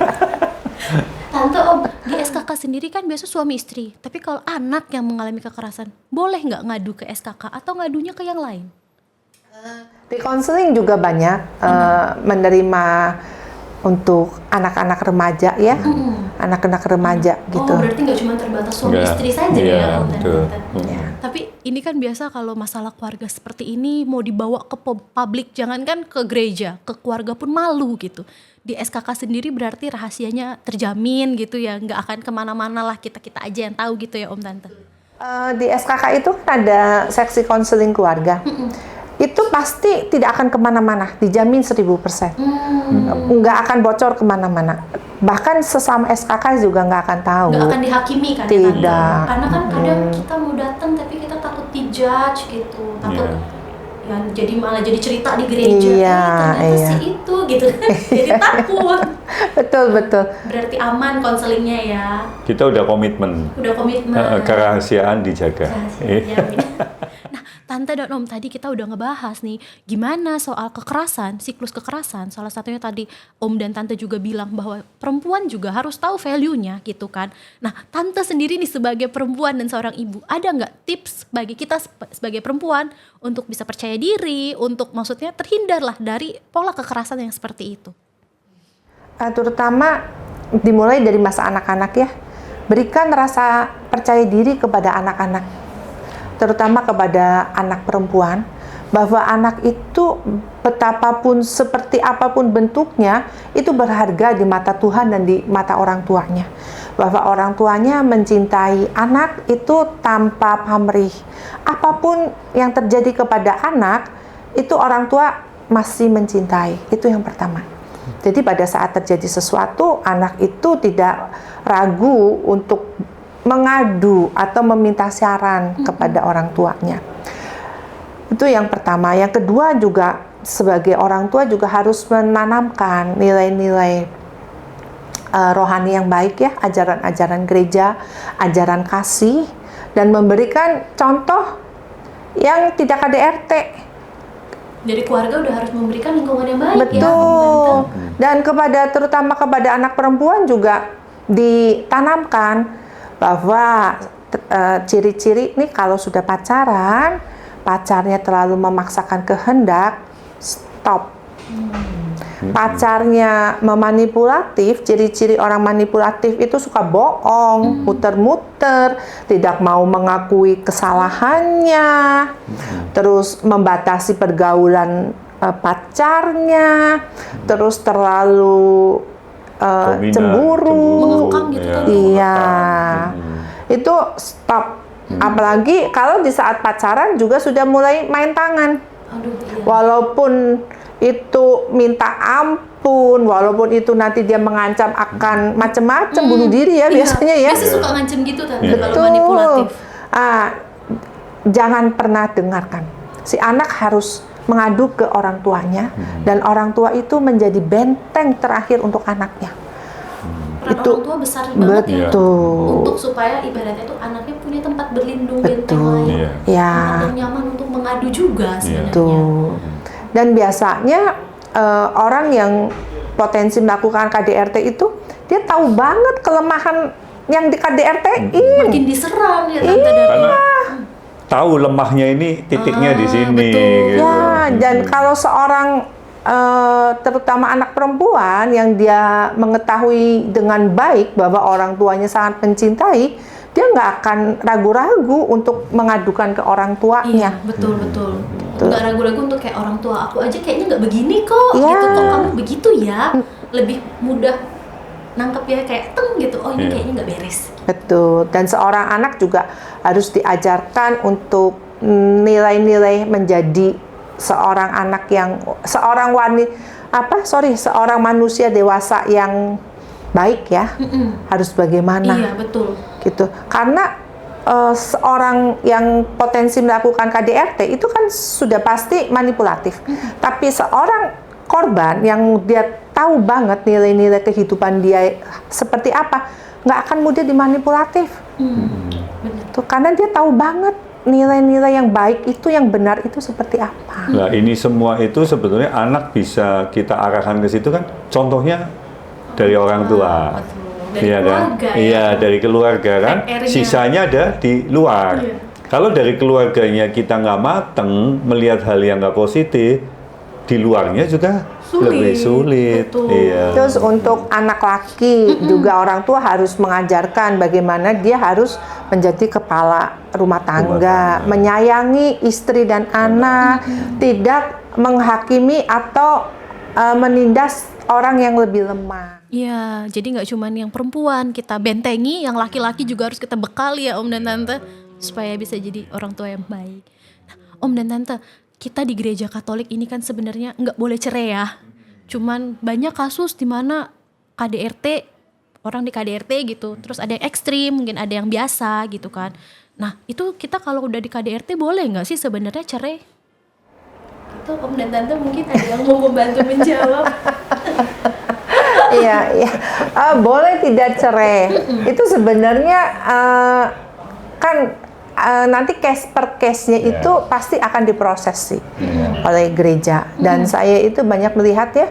[SPEAKER 1] Tante Om, di SKK sendiri kan biasa suami istri. Tapi kalau anak yang mengalami kekerasan, boleh nggak ngadu ke SKK atau ngadunya ke yang lain?
[SPEAKER 3] Di konseling juga banyak menerima untuk anak-anak remaja ya, anak-anak remaja gitu.
[SPEAKER 1] Oh, berarti nggak cuma terbatas suami
[SPEAKER 2] Nggak.
[SPEAKER 1] istri saja
[SPEAKER 2] Iya,
[SPEAKER 1] ya, Om dan
[SPEAKER 2] betul.
[SPEAKER 1] Tante. Tapi ini kan biasa kalau masalah keluarga seperti ini mau dibawa ke publik, jangankan ke gereja, ke keluarga pun malu gitu. Di SKK sendiri berarti rahasianya terjamin gitu ya, nggak akan kemana-mana lah, kita-kita aja yang tahu gitu ya Om Tante.
[SPEAKER 3] Di SKK itu kan ada seksi konseling keluarga. Itu pasti tidak akan kemana-mana, dijamin 1000%. Nggak akan bocor kemana-mana. Bahkan sesama SKK juga nggak akan tahu.
[SPEAKER 1] Nggak akan dihakimi kan?
[SPEAKER 3] Tidak.
[SPEAKER 1] Tante? Karena kan kadang kita mau datang tapi kita takut dijudge gitu, takut ya jadi malah jadi cerita di gereja.
[SPEAKER 3] Iya,
[SPEAKER 1] Ternyata sih itu gitu. Jadi takut.
[SPEAKER 3] Betul.
[SPEAKER 1] Berarti aman konselingnya ya.
[SPEAKER 2] Kita udah komitmen.
[SPEAKER 1] Udah komitmen.
[SPEAKER 2] Kerahasiaan dijaga.
[SPEAKER 1] Rahasia, nah, Tante dan Om tadi kita udah ngebahas nih gimana soal kekerasan, siklus kekerasan. Salah satunya tadi Om dan Tante juga bilang bahwa perempuan juga harus tahu value-nya gitu kan. Nah, Tante sendiri nih sebagai perempuan dan seorang ibu, ada nggak tips bagi kita sebagai perempuan untuk bisa percaya diri, untuk maksudnya terhindarlah dari pola kekerasan yang seperti itu?
[SPEAKER 3] Terutama dimulai dari masa anak-anak ya. Berikan rasa percaya diri kepada anak-anak, terutama kepada anak perempuan, bahwa anak itu betapapun seperti apapun bentuknya itu berharga di mata Tuhan dan di mata orang tuanya. Bahwa orang tuanya mencintai anak itu tanpa pamrih. Apapun yang terjadi kepada anak itu orang tua masih mencintai. Itu yang pertama. Jadi pada saat terjadi sesuatu, anak itu tidak ragu untuk mengadu atau meminta saran kepada orang tuanya. Itu yang pertama. Yang kedua juga sebagai orang tua juga harus menanamkan nilai-nilai rohani yang baik ya, ajaran-ajaran gereja, ajaran kasih, dan memberikan contoh yang tidak KDRT.
[SPEAKER 1] Dari keluarga udah harus memberikan lingkungan yang baik.
[SPEAKER 3] Betul.
[SPEAKER 1] Ya.
[SPEAKER 3] Dan terutama kepada anak perempuan juga ditanamkan bahwa ciri-ciri ini kalau sudah pacarnya terlalu memaksakan kehendak, stop. pacarnya memanipulatif, ciri-ciri orang manipulatif itu suka bohong, muter-muter, tidak mau mengakui kesalahannya, terus membatasi pergaulan pacarnya, terus terlalu
[SPEAKER 2] Dominan,
[SPEAKER 3] cemburu,
[SPEAKER 1] Mengekang gitu kan.
[SPEAKER 3] iya, itu stop. Apalagi kalau di saat pacaran juga sudah mulai main tangan.
[SPEAKER 1] Aduh, iya.
[SPEAKER 3] Walaupun itu minta ampun, walaupun itu nanti dia mengancam akan macam-macam bunuh diri ya biasanya ya.
[SPEAKER 1] Biasanya suka ngancem gitu Tante
[SPEAKER 2] Iya.
[SPEAKER 1] kalau manipulatif.
[SPEAKER 3] Jangan pernah dengarkan. Si anak harus mengadu ke orang tuanya dan orang tua itu menjadi benteng terakhir untuk anaknya.
[SPEAKER 1] Peran
[SPEAKER 3] Itu
[SPEAKER 1] orang tua besar banget ya.
[SPEAKER 3] betul.
[SPEAKER 1] Untuk supaya ibaratnya tuh anaknya punya tempat berlindung, benteng
[SPEAKER 3] Betul.
[SPEAKER 1] lain.
[SPEAKER 2] Iya.
[SPEAKER 3] Ya.
[SPEAKER 1] Tempat yang nyaman untuk mengadu juga sebenarnya.
[SPEAKER 3] Tuh. Dan biasanya orang yang potensi melakukan KDRT itu dia tahu banget kelemahan yang di KDRT-in.
[SPEAKER 1] Makin diserang ya Tante dan
[SPEAKER 2] Karena tahu lemahnya ini titiknya di sini.
[SPEAKER 1] betul.
[SPEAKER 2] Gitu.
[SPEAKER 3] Ya, dan kalau seorang terutama anak perempuan yang dia mengetahui dengan baik bahwa orang tuanya sangat mencintai, dia nggak akan ragu-ragu untuk mengadukan ke orang
[SPEAKER 1] Iya,
[SPEAKER 3] tuanya.
[SPEAKER 1] betul. Nggak ragu-ragu untuk kayak orang tua aku aja kayaknya nggak begini kok,
[SPEAKER 3] Iya.
[SPEAKER 1] gitu kok kamu begitu ya, lebih mudah nangkep ya kayak teng gitu. Oh ini
[SPEAKER 2] Iya.
[SPEAKER 1] kayaknya nggak beres.
[SPEAKER 3] Betul. Dan seorang anak juga harus diajarkan untuk nilai-nilai menjadi seorang anak yang seorang manusia dewasa yang baik ya. Harus bagaimana?
[SPEAKER 1] Iya betul.
[SPEAKER 3] Gitu. Karena seorang yang potensi melakukan KDRT itu kan sudah pasti manipulatif. Tapi seorang korban yang dia tahu banget nilai-nilai kehidupan dia seperti apa, nggak akan mudah dimanipulatif.
[SPEAKER 1] Bener.
[SPEAKER 3] Tuh, karena dia tahu banget nilai-nilai yang baik itu, yang benar itu seperti apa.
[SPEAKER 2] Nah, ini semua itu sebetulnya anak bisa kita arahkan ke situ kan. Contohnya dari orang tua.
[SPEAKER 1] Betul. Dari
[SPEAKER 2] Iya kan?
[SPEAKER 1] keluarga ya.
[SPEAKER 2] Iya, dari keluarga kan.
[SPEAKER 1] PR-nya.
[SPEAKER 2] Sisanya ada di luar.
[SPEAKER 1] Iya.
[SPEAKER 2] Kalau dari keluarganya kita nggak mateng melihat hal yang nggak positif, di luarnya juga
[SPEAKER 1] Sulit.
[SPEAKER 2] lebih sulit.
[SPEAKER 1] Betul.
[SPEAKER 2] Iya.
[SPEAKER 3] Terus untuk anak laki juga orang tua harus mengajarkan bagaimana dia harus menjadi kepala rumah tangga, menyayangi istri dan anak, tidak menghakimi atau menindas orang yang lebih lemah.
[SPEAKER 1] Iya, jadi nggak cuman yang perempuan kita bentengi, yang laki-laki juga harus kita bekali ya Om dan Tante, supaya bisa jadi orang tua yang baik. Nah, Om dan Tante, kita di gereja Katolik ini kan sebenarnya nggak boleh cerai ya. Cuman banyak kasus di mana KDRT, orang di KDRT gitu, terus ada yang ekstrim, mungkin ada yang biasa gitu kan. Nah, itu kita kalau udah di KDRT boleh nggak sih sebenarnya cerai? Itu Om dan Tante mungkin ada yang mau membantu menjawab.
[SPEAKER 3] Iya, iya. Boleh tidak cerai. Itu sebenarnya kan nanti case per case-nya itu pasti akan diproses sih oleh gereja. Dan saya itu banyak melihat ya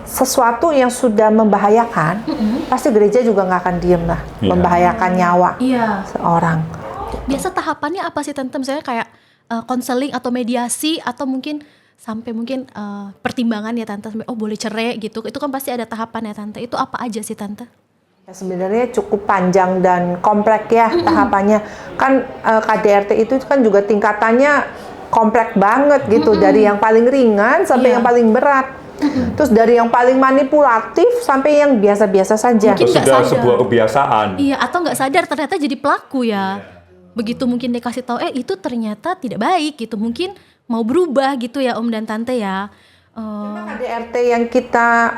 [SPEAKER 3] sesuatu yang sudah membahayakan, pasti gereja juga nggak akan diem lah, membahayakan nyawa seorang.
[SPEAKER 1] Biasa tahapannya apa sih Tante? Misalnya kayak konseling atau mediasi atau mungkin sampai mungkin pertimbangan ya Tante, sampai oh boleh cerai gitu. Itu kan pasti ada tahapan ya Tante. Itu apa aja sih Tante?
[SPEAKER 3] Ya, sebenarnya cukup panjang dan kompleks ya tahapannya. Kan KDRT itu kan juga tingkatannya kompleks banget gitu, dari yang paling ringan sampai yang paling berat. Terus dari yang paling manipulatif sampai yang biasa-biasa saja.
[SPEAKER 1] Mungkin nggak
[SPEAKER 2] Sudah
[SPEAKER 1] sadar.
[SPEAKER 2] sebuah kebiasaan.
[SPEAKER 1] Iya, atau nggak sadar ternyata jadi pelaku ya. Begitu mungkin dikasih tahu, itu ternyata tidak baik gitu. Mungkin mau berubah gitu ya Om dan Tante ya.
[SPEAKER 3] KDRT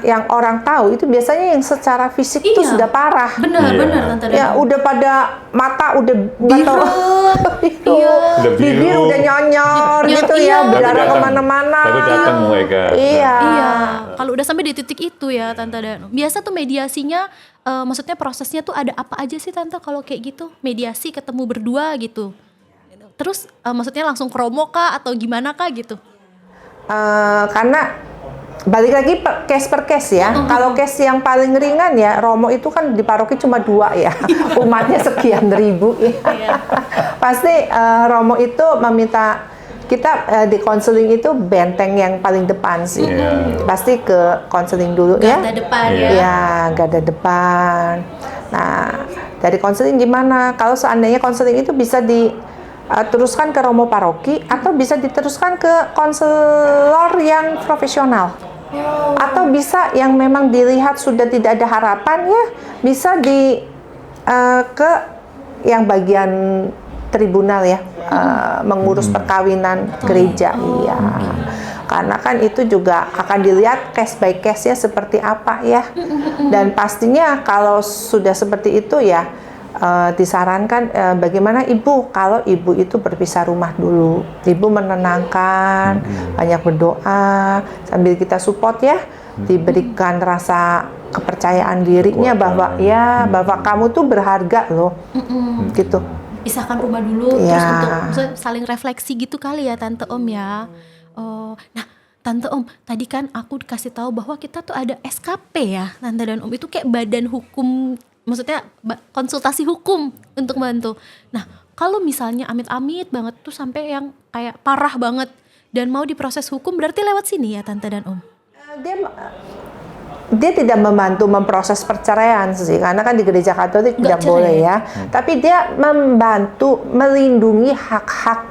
[SPEAKER 3] yang orang tahu itu biasanya yang secara fisik itu sudah parah.
[SPEAKER 1] Benar Tante.
[SPEAKER 3] Ya udah pada mata udah
[SPEAKER 1] Biru. Iya.
[SPEAKER 2] Udah biru.
[SPEAKER 3] bibir udah nyonyor gitu ya,
[SPEAKER 2] Tapi
[SPEAKER 3] berdarah
[SPEAKER 2] datang-
[SPEAKER 3] kemana-mana.
[SPEAKER 2] Tapi datang mereka.
[SPEAKER 3] Iya.
[SPEAKER 1] Iya, kalau udah sampai di titik itu ya Tante dan biasa tuh mediasinya, maksudnya prosesnya tuh ada apa aja sih Tante kalau kayak gitu? Mediasi ketemu berdua gitu. Terus maksudnya langsung kromo kah atau gimana kah gitu?
[SPEAKER 3] Karena balik lagi case per case ya. Kalau case yang paling ringan ya, Romo itu kan di paroki cuma 2 ya, umatnya sekian ribu ya. Pasti Romo itu meminta kita di konseling itu benteng yang paling depan sih.
[SPEAKER 2] Iya.
[SPEAKER 3] Pasti ke konseling dulu ya.
[SPEAKER 1] Garda depan
[SPEAKER 2] Iya.
[SPEAKER 1] ya.
[SPEAKER 3] Ya, garda depan. Nah, dari konseling gimana? Kalau seandainya konseling itu bisa diteruskan ke romo paroki atau bisa diteruskan ke konselor yang profesional. Atau bisa yang memang dilihat sudah tidak ada harapan ya, bisa ke yang bagian tribunal ya, mengurus perkawinan gereja. Iya. Karena kan itu juga akan dilihat case by case-nya seperti apa ya. Dan pastinya kalau sudah seperti itu ya disarankan bagaimana ibu kalau ibu itu berpisah rumah dulu. Ibu menenangkan, banyak berdoa sambil kita support ya, diberikan rasa kepercayaan dirinya bahwa ya bahwa kamu tuh berharga loh. Gitu.
[SPEAKER 1] Pisahkan rumah dulu
[SPEAKER 3] Ya.
[SPEAKER 1] terus untuk maksudnya saling refleksi gitu kali ya Tante Om ya. Oh, nah Tante Om, tadi kan aku dikasih tahu bahwa kita tuh ada SKP ya, Tante dan Om itu kayak badan hukum, maksudnya konsultasi hukum untuk bantu. Nah, kalau misalnya amit-amit banget tuh sampai yang kayak parah banget dan mau diproses hukum berarti lewat sini ya Tante dan Om.
[SPEAKER 3] Dia tidak membantu memproses perceraian sih, karena kan di gereja Katolik
[SPEAKER 1] Nggak
[SPEAKER 3] tidak
[SPEAKER 1] cerai.
[SPEAKER 3] boleh ya. Tapi dia membantu melindungi hak-hak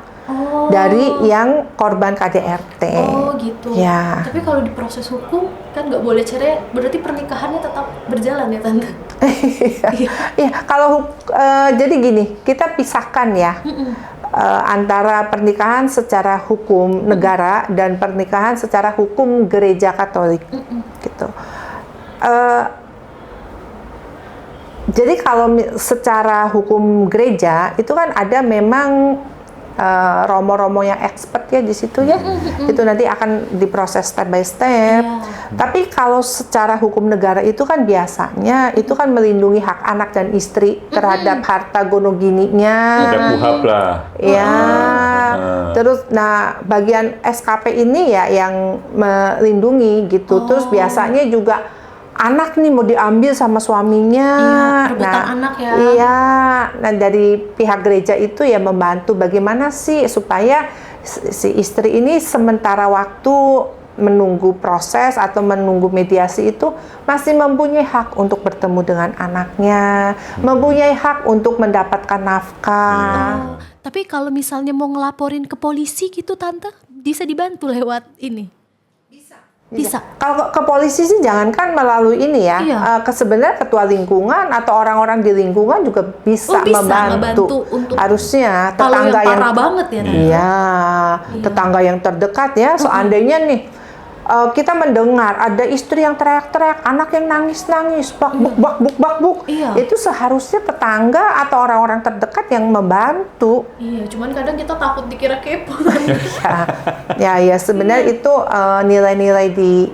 [SPEAKER 3] dari yang korban KDRT.
[SPEAKER 1] Oh gitu.
[SPEAKER 3] Ya.
[SPEAKER 1] Tapi kalau diproses hukum kan nggak boleh cerai, berarti pernikahannya tetap berjalan ya Tante.
[SPEAKER 3] Iya, kalau jadi gini, kita pisahkan ya antara pernikahan secara hukum negara dan pernikahan secara hukum gereja Katolik, gitu. Jadi kalau secara hukum gereja itu kan ada memang romo-romo yang expert ya di situ ya, itu nanti akan diproses step by step. Tapi kalau secara hukum negara itu kan biasanya itu kan melindungi hak anak dan istri terhadap harta gonogininya.
[SPEAKER 2] Ada kuhab lah.
[SPEAKER 3] Ya, terus nah bagian SKP ini ya yang melindungi gitu. Terus biasanya juga anak nih mau diambil sama suaminya.
[SPEAKER 1] Iya, rebutan anak ya.
[SPEAKER 3] Iya, nah dari pihak gereja itu ya membantu bagaimana sih supaya si istri ini sementara waktu menunggu proses atau menunggu mediasi itu masih mempunyai hak untuk bertemu dengan anaknya, mempunyai hak untuk mendapatkan nafkah.
[SPEAKER 1] Tapi kalau misalnya mau ngelaporin ke polisi gitu Tante, bisa dibantu lewat ini? Bisa.
[SPEAKER 3] Kalau ke polisi sih jangankan melalui ini ya,
[SPEAKER 1] Iya.
[SPEAKER 3] sebenarnya ketua lingkungan atau orang-orang di lingkungan juga bisa,
[SPEAKER 1] bisa
[SPEAKER 3] membantu.
[SPEAKER 1] ngebantu untuk
[SPEAKER 3] Harusnya
[SPEAKER 1] kalau yang
[SPEAKER 3] tetangga
[SPEAKER 1] parah banget ya Tante.
[SPEAKER 3] Iya, tetangga yang terdekat ya. Seandainya nih kita mendengar ada istri yang teriak-teriak, anak yang nangis-nangis, bak-buk,
[SPEAKER 1] Iya.
[SPEAKER 3] itu seharusnya tetangga atau orang-orang terdekat yang membantu.
[SPEAKER 1] Iya, cuman kadang kita takut dikira kepo.
[SPEAKER 3] Ya sebenarnya itu nilai-nilai di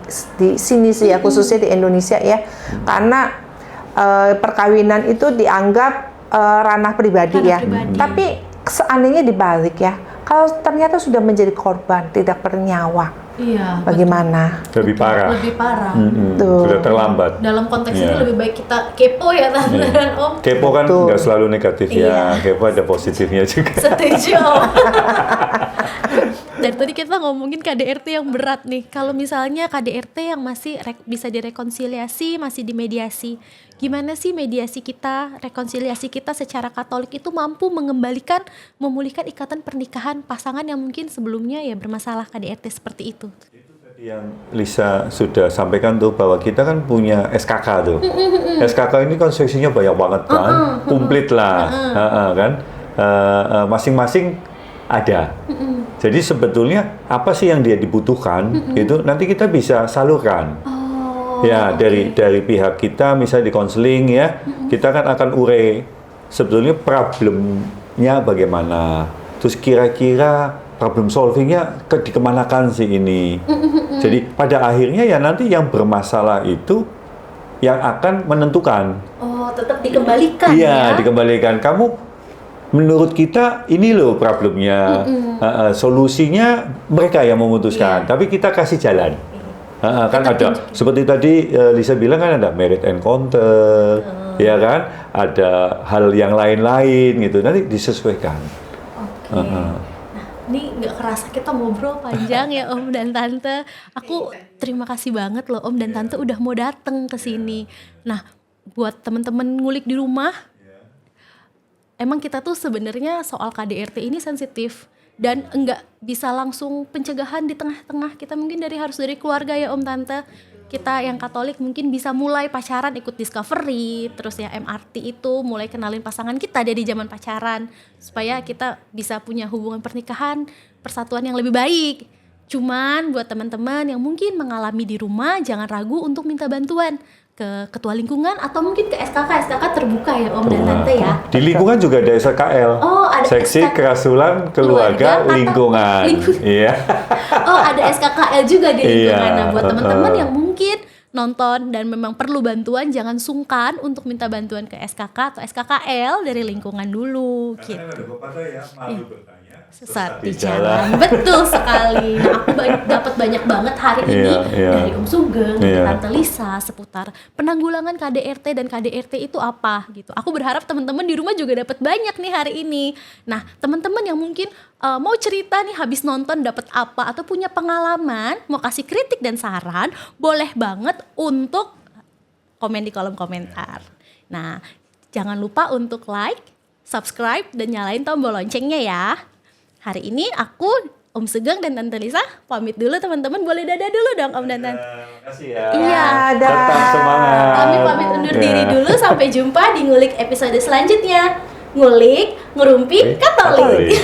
[SPEAKER 3] sini sih ya, khususnya di Indonesia ya, karena perkawinan itu dianggap ranah pribadi ya. Tapi seandainya dibalik ya, kalau ternyata sudah menjadi korban tidak bernyawa,
[SPEAKER 1] Iya.
[SPEAKER 3] bagaimana?
[SPEAKER 2] Lebih parah.
[SPEAKER 1] Lebih parah.
[SPEAKER 3] Tuh.
[SPEAKER 2] Sudah terlambat.
[SPEAKER 1] Dalam konteks
[SPEAKER 2] Iya.
[SPEAKER 1] ini lebih baik kita kepo ya Tante dan Om.
[SPEAKER 2] Kepo kan
[SPEAKER 3] Betul.
[SPEAKER 2] nggak selalu negatif
[SPEAKER 1] Iya.
[SPEAKER 2] ya. Kepo ada positifnya juga.
[SPEAKER 1] Setuju. Dari tadi kita ngomongin KDRT yang berat nih. Kalau misalnya KDRT yang masih bisa direkonsiliasi, masih dimediasi. Gimana sih mediasi kita, rekonsiliasi kita secara Katolik itu mampu mengembalikan, memulihkan ikatan pernikahan pasangan yang mungkin sebelumnya ya bermasalah KDRT seperti itu.
[SPEAKER 2] Yang Lisa sudah sampaikan tuh bahwa kita kan punya SKK tuh. SKK ini konstruksinya banyak banget kan, komplit lah, kan. Masing-masing ada. Jadi sebetulnya apa sih yang dia dibutuhkan itu nanti kita bisa salurkan. Ya dari pihak kita misalnya di konseling ya, kita kan akan urai sebetulnya problemnya bagaimana. Terus kira-kira problem solvingnya dikemanakan sih ini. Jadi pada akhirnya ya nanti yang bermasalah itu yang akan menentukan.
[SPEAKER 1] Oh, tetap dikembalikan
[SPEAKER 2] Iya,
[SPEAKER 1] ya.
[SPEAKER 2] dikembalikan. Kamu menurut kita ini loh problemnya. Solusinya mereka yang memutuskan, tapi kita kasih jalan. Kan ada seperti tadi Lisa bilang kan ada merit encounter, ya kan? Ada hal yang lain-lain gitu. Nanti disesuaikan.
[SPEAKER 1] Ini nggak kerasa kita ngobrol panjang ya Om dan Tante. Aku terima kasih banget loh Om dan Tante udah mau dateng ke sini. Nah, buat teman-teman ngulik di rumah, emang kita tuh sebenarnya soal KDRT ini sensitif dan enggak bisa langsung pencegahan di tengah-tengah. Kita mungkin harus dari keluarga ya Om Tante. Kita yang Katolik mungkin bisa mulai pacaran ikut discovery, terus ya MRT itu mulai kenalin pasangan kita dari zaman pacaran supaya kita bisa punya hubungan pernikahan, persatuan yang lebih baik. Cuman buat teman-teman yang mungkin mengalami di rumah, jangan ragu untuk minta bantuan ke ketua lingkungan atau mungkin ke SKK. SKK terbuka ya Om dan Tante ya.
[SPEAKER 2] Di lingkungan juga ada SKL.
[SPEAKER 1] Oh, ada
[SPEAKER 2] Seksi
[SPEAKER 1] SKK.
[SPEAKER 2] Kerasulan Keluarga
[SPEAKER 1] Keluarga
[SPEAKER 2] Lingkungan. Iya.
[SPEAKER 1] Oh, ada SKKL juga di lingkungan.
[SPEAKER 2] Iya,
[SPEAKER 1] Nah, buat teman-teman yang mungkin nonton dan memang perlu bantuan, jangan sungkan untuk minta bantuan ke SKK atau SKKL dari lingkungan dulu gitu. Sesat di jalan. Betul sekali. Nah, aku dapat banyak banget hari ini dari Om Sugeng, dari Tante Lisa seputar penanggulangan KDRT dan KDRT itu apa gitu. Aku berharap teman-teman di rumah juga dapat banyak nih hari ini. Nah, teman-teman yang mungkin mau cerita nih habis nonton dapat apa atau punya pengalaman, mau kasih kritik dan saran, boleh banget untuk komen di kolom komentar. Nah, jangan lupa untuk like, subscribe dan nyalain tombol loncengnya ya. Hari ini aku, Om Sugeng dan Tante Lisa pamit dulu teman-teman. Boleh dadah dulu dong Om dan Tante.
[SPEAKER 2] Makasih ya.
[SPEAKER 1] Iya.
[SPEAKER 2] Tetap semangat.
[SPEAKER 1] Kami pamit undur diri dulu. Sampai jumpa di Ngulik episode selanjutnya. Ngulik, ngerumpi, Katolik.